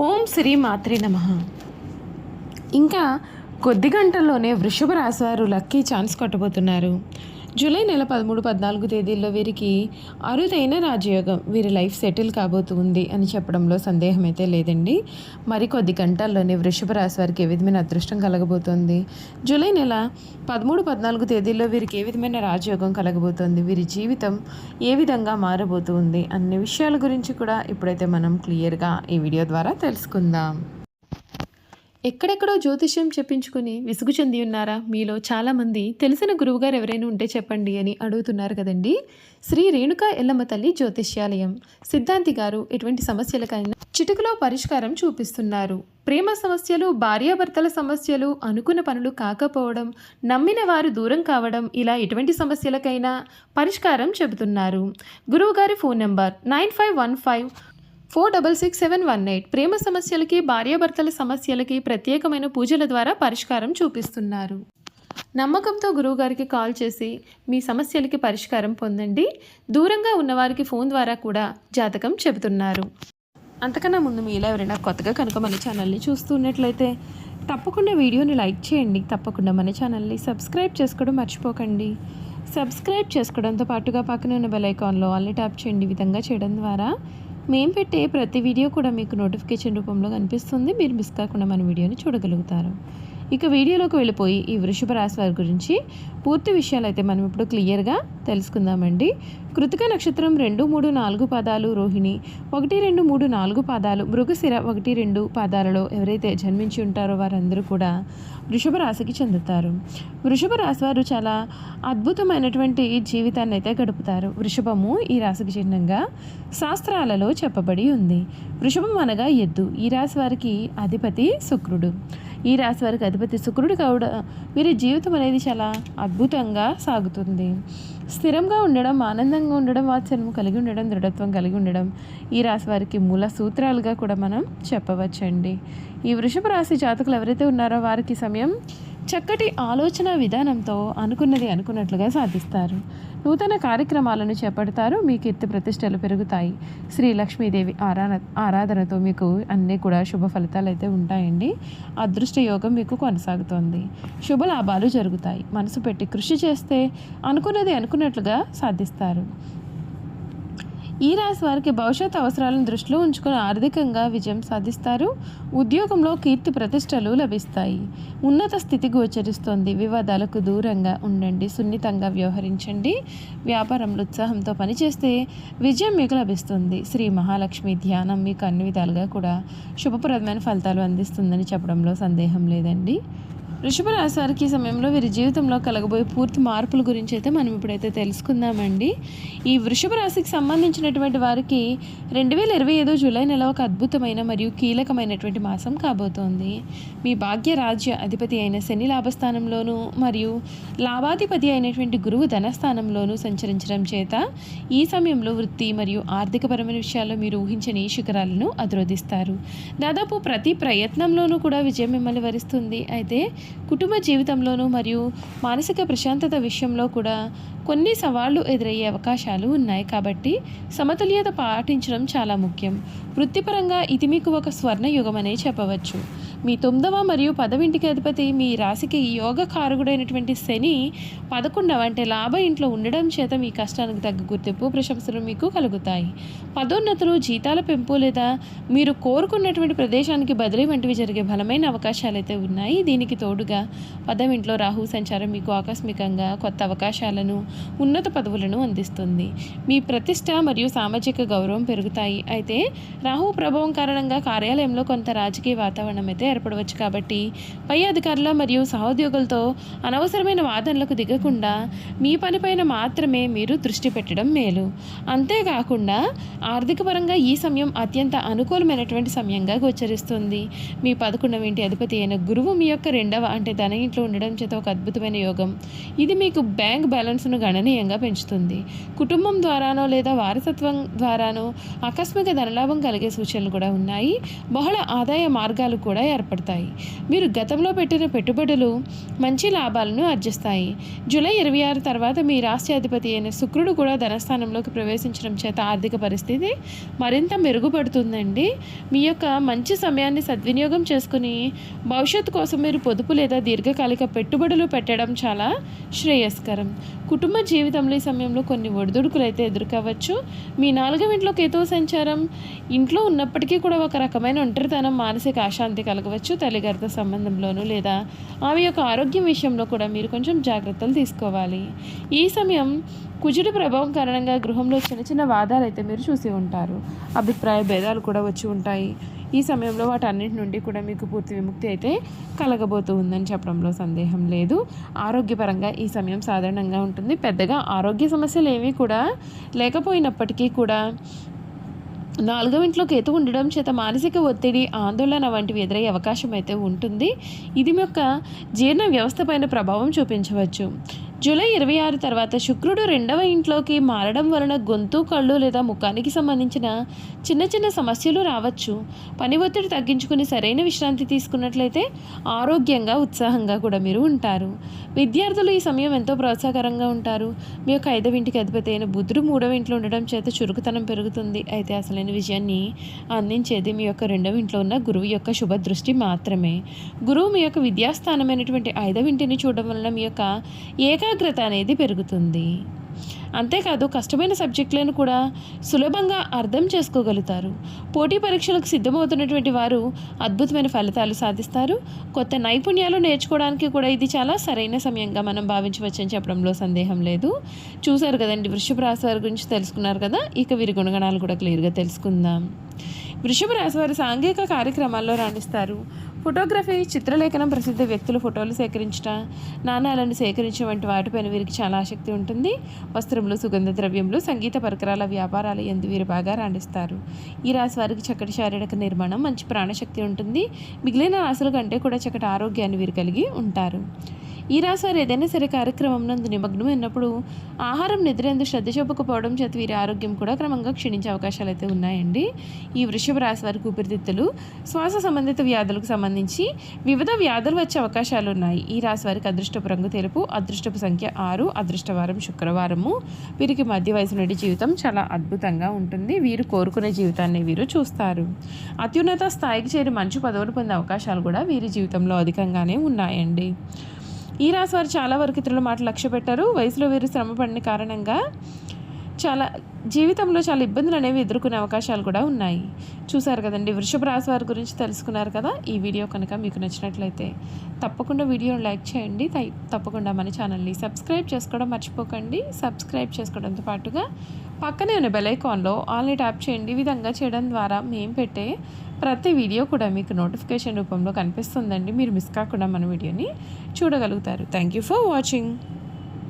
ఓం శ్రీ మాత్రే నమః. ఇంకా కొద్ది గంటల్లోనే వృషభ రాశి వారు లక్కీ ఛాన్స్ కొట్టబోతున్నారు. జూలై నెల 13, 14 తేదీల్లో వీరికి అరుదైన రాజయోగం, వీరి లైఫ్ సెటిల్ కాబోతుంది అని చెప్పడంలో సందేహం అయితే లేదండి. మరికొద్ది గంటల్లోనే వృషభ రాశి వారికి ఏ విధమైన అదృష్టం కలగబోతోంది, జూలై నెల 13, 14 తేదీల్లో వీరికి ఏ విధమైన రాజయోగం కలగబోతోంది, వీరి జీవితం ఏ విధంగా మారబోతుంది అన్ని విషయాల గురించి కూడా ఇప్పుడైతే మనం క్లియర్గా ఈ వీడియో ద్వారా తెలుసుకుందాం. ఎక్కడెక్కడో జ్యోతిష్యం చెప్పించుకుని విసుగు చెంది ఉన్నారా? మీలో చాలామంది తెలిసిన గురువుగారు ఎవరైనా ఉంటే చెప్పండి అని అడుగుతున్నారు కదండి. శ్రీ రేణుకా ఎల్లమ్మ తల్లి జ్యోతిష్యాలయం సిద్ధాంతి గారు ఎటువంటి సమస్యలకైనా చిటికలో పరిష్కారం చూపిస్తున్నారు. ప్రేమ సమస్యలు, భార్యాభర్తల సమస్యలు, అనుకున్న పనులు కాకపోవడం, నమ్మిన వారు దూరం కావడం, ఇలా ఎటువంటి సమస్యలకైనా పరిష్కారం చెబుతున్నారు. గురువుగారి ఫోన్ నెంబర్ 9515466718. ప్రేమ సమస్యలకి, భార్యాభర్తల సమస్యలకి ప్రత్యేకమైన పూజల ద్వారా పరిష్కారం చూపిస్తున్నారు. నమ్మకంతో గురువుగారికి కాల్ చేసి మీ సమస్యలకి పరిష్కారం పొందండి. దూరంగా ఉన్నవారికి ఫోన్ ద్వారా కూడా జాతకం చెబుతున్నారు. అంతకన్నా ముందు మీలో ఎవరైనా కొత్తగా కనుక మన ఛానల్ని చూస్తున్నట్లయితే తప్పకుండా వీడియోని లైక్ చేయండి. తప్పకుండా మన ఛానల్ని సబ్స్క్రైబ్ చేసుకోవడం మర్చిపోకండి. సబ్స్క్రైబ్ చేసుకోవడంతో పాటుగా పక్కన ఉన్న బెల్ ఐకాన్లో ఆల్ని ట్యాప్ చేయండి. ఈ విధంగా చేయడం ద్వారా మేము పెట్టే ప్రతి వీడియో కూడా మీకు నోటిఫికేషన్ రూపంలో కనిపిస్తుంది. మీరు మిస్ కాకుండా మన వీడియోని చూడగలుగుతారు. ఇక వీడియోలోకి వెళ్ళిపోయి ఈ వృషభ రాశి వారి గురించి పూర్తి విషయాలు అయితే మనం ఇప్పుడు క్లియర్గా తెలుసుకుందామండి. కృతిక నక్షత్రం 2, 3, 4 పాదాలు, రోహిణి 1, 2, 3, 4 పాదాలు, మృగశిర 1, 2 పాదాలలో ఎవరైతే జన్మించి ఉంటారో వారందరూ కూడా వృషభ రాశికి చెందుతారు. వృషభ రాశి వారు చాలా అద్భుతమైనటువంటి జీవితాన్ని అయితే గడుపుతారు. వృషభము ఈ రాశికి చిహ్నంగా శాస్త్రాలలో చెప్పబడి ఉంది. వృషభం అనగా ఎద్దు. ఈ రాశి వారికి అధిపతి శుక్రుడు. ఈ రాశి వారికి అధిపతి శుక్రుడు కావడం వీరి జీవితం అనేది చాలా అద్భుతంగా సాగుతుంది. స్థిరంగా ఉండడం, ఆనందంగా ఉండడం, వాత్సల్యం కలిగి ఉండడం, దృఢత్వం కలిగి ఉండడం ఈ రాశి వారికి మూల సూత్రాలుగా కూడా మనం చెప్పవచ్చండి. ఈ వృషభ రాశి జాతకులు ఎవరైతే ఉన్నారో వారికి సమయం చక్కటి ఆలోచన విధానంతో అనుకున్నది అనుకున్నట్లుగా సాధిస్తారు. నూతన కార్యక్రమాలను చేపడతారు. మీ కీర్తి ప్రతిష్టలు పెరుగుతాయి. శ్రీ లక్ష్మీదేవి ఆరాధనతో మీకు అన్నీ కూడా శుభ ఫలితాలు అయితే ఉంటాయండి. అదృష్ట యోగం మీకు కొనసాగుతోంది. శుభ లాభాలు జరుగుతాయి. మనసు పెట్టి కృషి చేస్తే అనుకున్నది అనుకున్నట్లుగా సాధిస్తారు. ఈ రాశి వారికి భవిష్యత్ అవసరాలను దృష్టిలో ఉంచుకొని ఆర్థికంగా విజయం సాధిస్తారు. ఉద్యోగంలో కీర్తి ప్రతిష్టలు లభిస్తాయి. ఉన్నత స్థితి గోచరిస్తోంది. వివాదాలకు దూరంగా ఉండండి. సున్నితంగా వ్యవహరించండి. వ్యాపారంలో ఉత్సాహంతో పనిచేస్తే విజయం మీకు లభిస్తుంది. శ్రీ మహాలక్ష్మి ధ్యానం మీకు అన్ని విధాలుగా కూడా శుభప్రదమైన ఫలితాలు అందిస్తుందని చెప్పడంలో సందేహం లేదండి. వృషభ రాశి వారికి ఈ సమయంలో వీరి జీవితంలో కలగబోయే పూర్తి మార్పుల గురించి అయితే మనం ఇప్పుడైతే తెలుసుకుందామండి. ఈ వృషభ రాశికి సంబంధించినటువంటి వారికి 2025 జూలై నెల ఒక అద్భుతమైన మరియు కీలకమైనటువంటి మాసం కాబోతోంది. మీ భాగ్య రాజ్య అధిపతి అయిన శని లాభస్థానంలోనూ మరియు లాభాధిపతి అయినటువంటి గురువు ధనస్థానంలోనూ సంచరించడం చేత ఈ సమయంలో వృత్తి మరియు ఆర్థికపరమైన విషయాల్లో మీరు ఊహించని శిఖరాలను అధిరోధిస్తారు. దాదాపు ప్రతి ప్రయత్నంలోనూ కూడా విజయం మిమ్మల్ని వరిస్తుంది. అయితే కుటుంబ జీవితంలోనూ మరియు మానసిక ప్రశాంతత విషయంలో కూడా కొన్ని సవాళ్లు ఎదురయ్యే అవకాశాలు ఉన్నాయి. కాబట్టి సమతుల్యత పాటించడం చాలా ముఖ్యం. వృత్తిపరంగా ఇది మీకు ఒక స్వర్ణ యుగం అనే చెప్పవచ్చు. మీ 9వ మరియు 10వ ఇంటికి అధిపతి మీ రాశికి యోగకారకుడైనటువంటి శని 11వ అంటే లాభ ఇంట్లో ఉండడం చేత మీ కష్టానికి తగ్గ గుర్తింపు, ప్రశంసలు మీకు కలుగుతాయి. పదోన్నతులు, జీతాల పెంపు లేదా మీరు కోరుకున్నటువంటి ప్రదేశానికి బదిలీ వంటివి జరిగే బలమైన అవకాశాలు అయితే ఉన్నాయి. దీనికి తోడుగా 10వ ఇంట్లో రాహు సంచారం మీకు ఆకస్మికంగా కొత్త అవకాశాలను, ఉన్నత పదవులను అందిస్తుంది. మీ ప్రతిష్ట మరియు సామాజిక గౌరవం పెరుగుతాయి. అయితే రాహు ప్రభావం కారణంగా కార్యాలయంలో కొంత రాజకీయ వాతావరణం అయితే ఏర్పడవచ్చు. కాబట్టి పై అధికారుల మరియు సహోద్యోగులతో అనవసరమైన వాదనలకు దిగకుండా మీ పనిపైన మాత్రమే మీరు దృష్టి పెట్టడం మేలు. అంతేకాకుండా ఆర్థిక పరంగా ఈ సమయం అత్యంత అనుకూలమైనటువంటి సమయంగా గోచరిస్తుంది. మీ 11వ ఇంటి అధిపతి అయిన గురువు మీ యొక్క 2వ అంటే ధన ఇంట్లో ఉండడం చేత ఒక అద్భుతమైన యోగం. ఇది మీకు బ్యాంక్ బ్యాలెన్స్ను గణనీయంగా పెంచుతుంది. కుటుంబం ద్వారానో లేదా వారసత్వం ద్వారానో ఆకస్మిక ధనలాభం కలిగే సూచనలు కూడా ఉన్నాయి. బహుళ ఆదాయ మార్గాలు కూడా ఏర్పడతాయి. మీరు గతంలో పెట్టిన పెట్టుబడులు మంచి లాభాలను ఆర్జిస్తాయి. జూలై 26 తర్వాత మీ రాష్ట్రాధిపతి అయిన శుక్రుడు కూడా ధనస్థానంలోకి ప్రవేశించడం చేత ఆర్థిక పరిస్థితి మరింత మెరుగుపడుతుందండి. మీ యొక్క మంచి సమయాన్ని సద్వినియోగం చేసుకుని భవిష్యత్తు కోసం మీరు పొదుపు లేదా దీర్ఘకాలిక పెట్టుబడులు పెట్టడం చాలా శ్రేయస్కరం. కుటుంబ జీవితంలో ఈ సమయంలో కొన్ని ఒడిదుడుకులు అయితే ఎదుర్కోవచ్చు. మీ 4వ ఇంట్లో కేతువు సంచారం ఇంట్లో ఉన్నప్పటికీ కూడా ఒక రకమైన ఒంటరితనం, మానసిక అశాంతి కలగవచ్చు. తల్లిగారితో సంబంధంలోనూ లేదా ఆమె యొక్క ఆరోగ్యం విషయంలో కూడా మీరు కొంచెం జాగ్రత్తలు తీసుకోవాలి. ఈ సమయం కుజుడి ప్రభావం కారణంగా గృహంలో చిన్న చిన్న వాదాలు అయితే మీరు చూసి ఉంటారు. అభిప్రాయ భేదాలు కూడా వచ్చి ఉంటాయి. ఈ సమయంలో వాటన్నిటి నుండి కూడా మీకు పూర్తి విముక్తి అయితే కలగబోతూ ఉందని చెప్పడంలో సందేహం లేదు. ఆరోగ్యపరంగా ఈ సమయం సాధారణంగా ఉంటుంది. పెద్దగా ఆరోగ్య సమస్యలు ఏమీ కూడా లేకపోయినప్పటికీ కూడా 4వ ఇంట్లో కేతు ఉండడం చేత మానసిక ఒత్తిడి, ఆందోళన వంటివి ఎదురయ్యే అవకాశం అయితే ఉంటుంది. ఇది మీ యొక్క జీర్ణ వ్యవస్థ పైన ప్రభావం చూపించవచ్చు. జూలై 26 తర్వాత శుక్రుడు 2వ ఇంట్లోకి మారడం వలన గొంతు, కళ్ళు లేదా ముఖానికి సంబంధించిన చిన్న చిన్న సమస్యలు రావచ్చు. పని ఒత్తిడి తగ్గించుకుని సరైన విశ్రాంతి తీసుకున్నట్లయితే ఆరోగ్యంగా, ఉత్సాహంగా కూడా మీరు ఉంటారు. విద్యార్థులు ఈ సమయం ఎంతో ప్రోత్సాహకరంగా ఉంటారు. మీ యొక్క 5వ ఇంటికి అధిపతి అయిన బుధుడు 3వ ఇంట్లో ఉండడం చేత చురుకుతనం పెరుగుతుంది. అయితే అసలైన విజయాన్ని అందించేది మీ యొక్క 2వ ఇంట్లో ఉన్న గురువు యొక్క శుభ దృష్టి మాత్రమే. గురువు మీ యొక్క విద్యాస్థానమైనటువంటి 5వ ఇంటిని చూడడం వలన మీ యొక్క ఏకాగ్రత అనేది పెరుగుతుంది. అంతేకాదు కష్టమైన సబ్జెక్టులను కూడా సులభంగా అర్థం చేసుకోగలుగుతారు. పోటీ పరీక్షలకు సిద్ధమవుతున్నటువంటి వారు అద్భుతమైన ఫలితాలు సాధిస్తారు. కొత్త నైపుణ్యాలు నేర్చుకోవడానికి కూడా ఇది చాలా సరైన సమయంగా మనం భావించవచ్చని చెప్పడంలో సందేహం లేదు. చూశారు కదండి, వృషభ రాశి వారి గురించి తెలుసుకున్నారు కదా. ఇక వీరి గుణగణాలు కూడా క్లియర్గా తెలుసుకుందాం. వృషభ రాశి వారు సాంఘిక కార్యక్రమాల్లో రాణిస్తారు. ఫోటోగ్రఫీ, చిత్రలేఖనం, ప్రసిద్ధ వ్యక్తుల ఫోటోలు సేకరించట, నాణాలను సేకరించడం వంటి వాటిపైన వీరికి చాలా ఆసక్తి ఉంటుంది. వస్త్రములు, సుగంధ ద్రవ్యములు, సంగీత పరికరాల వ్యాపారాలు ఎందు వీరు బాగా రాణిస్తారు. ఈ రాశి వారికి చక్కటి శారీరక నిర్మాణం, మంచి ప్రాణశక్తి ఉంటుంది. మిగిలిన రాశుల కంటే కూడా చక్కటి ఆరోగ్యాన్ని వీరు కలిగి ఉంటారు. ఈ రాశి వారు ఏదైనా సరే కార్యక్రమం నందు నిమగ్నం అయినప్పుడు ఆహారం, నిద్ర ఎందు శ్రద్ధ చూపకపోవడం చేత వీరి ఆరోగ్యం కూడా క్రమంగా క్షీణించే అవకాశాలు అయితే ఉన్నాయండి. ఈ వృషభ రాశి వారికి ఊపిరితిత్తులు, శ్వాస సంబంధిత వ్యాధులకు సంబంధించి వివిధ వ్యాధులు వచ్చే అవకాశాలు ఉన్నాయి. ఈ రాశి వారికి అదృష్టపు రంగు తెలుపు, అదృష్టపు సంఖ్య 6, అదృష్టవారం శుక్రవారము. వీరికి మధ్య వయసు నుండి జీవితం చాలా అద్భుతంగా ఉంటుంది. వీరు కోరుకునే జీవితాన్ని వీరు చూస్తారు. అత్యున్నత స్థాయికి చేరి మంచి పదవులు పొందే అవకాశాలు కూడా వీరి జీవితంలో అధికంగానే ఉన్నాయండి. ఈ రాశి వారు చాలా వరకు ఇతరుల మాటలు లక్ష్య పెట్టారు. వయసులో వీరు శ్రమ పడిన కారణంగా జీవితంలో చాలా ఇబ్బందులు అనేవి ఎదుర్కొనే అవకాశాలు కూడా ఉన్నాయి. చూసారు కదండి, వృషభ రాశి వారి గురించి తెలుసుకున్నారు కదా. ఈ వీడియో కనుక మీకు నచ్చినట్లయితే తప్పకుండా వీడియోని లైక్ చేయండి. తప్పకుండా మన ఛానల్ని సబ్స్క్రైబ్ చేసుకోవడం మర్చిపోకండి. సబ్స్క్రైబ్ చేసుకోవడంతో పాటుగా పక్కనే ఉన్న బెల్ ఐకాన్లో ఆల్ని ట్యాప్ చేయండి. ఈ విధంగా చేయడం ద్వారా మేము పెట్టే ప్రతి వీడియో కూడా మీకు నోటిఫికేషన్ రూపంలో కనిపిస్తుందండి. మీరు మిస్ కాకుండా మన వీడియోని చూడగలుగుతారు. Thank you for watching.